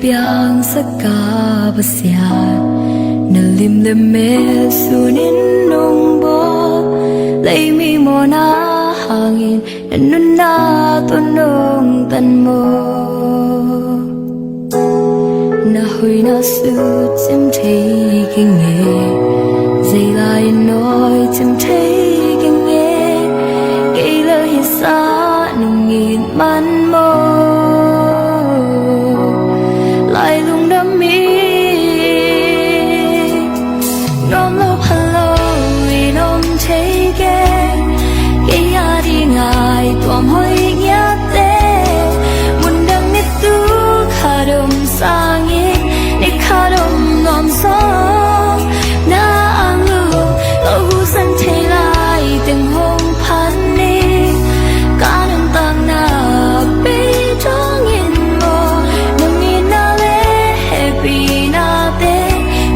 biang saka basya nalim le me sunin nong bo lấy mi mo na hangin nun na tonong tan mo na hui na su chim thei kinh nghe dây lại nói chim thei kinh nghe cây lơ hi sa nung nghìn man mo lại lung đam mi nom lo hello vì nom thei ge cây ya đi ngài tuam hoi nhát te mun đăng nít tu khá đom sang nít khá đom nom so na ang lu lo hu san thei lại từng hôm phan ni cả năm tang na be trong yên mơ nung ni na le happy na te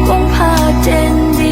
kong pha trên đi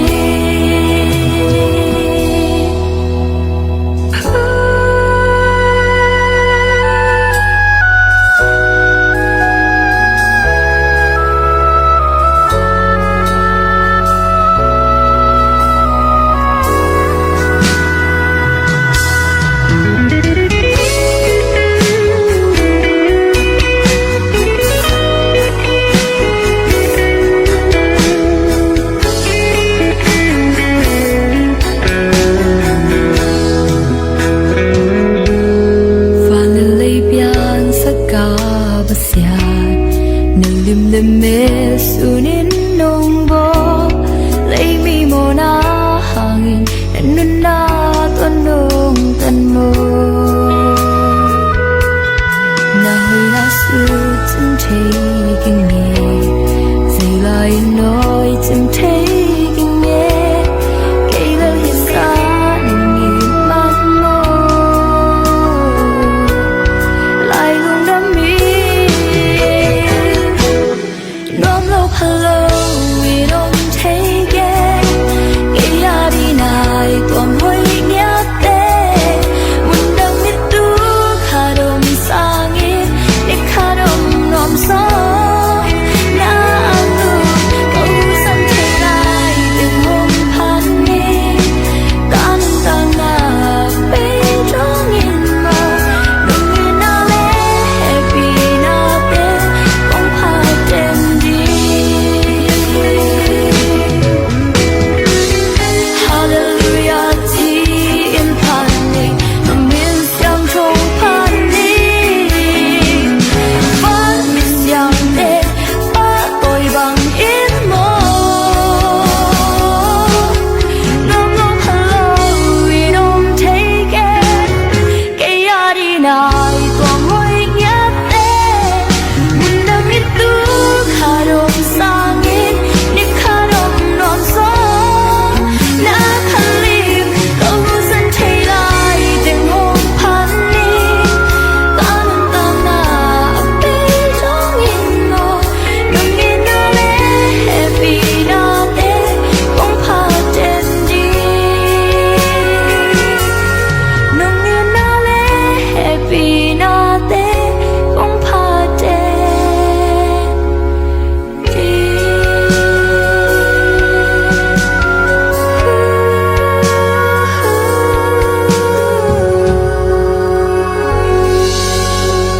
nalim le me sunin nong bo lấy mi mo na hangin nun na ton nong tan mo na hui na su chân thei kinh nghe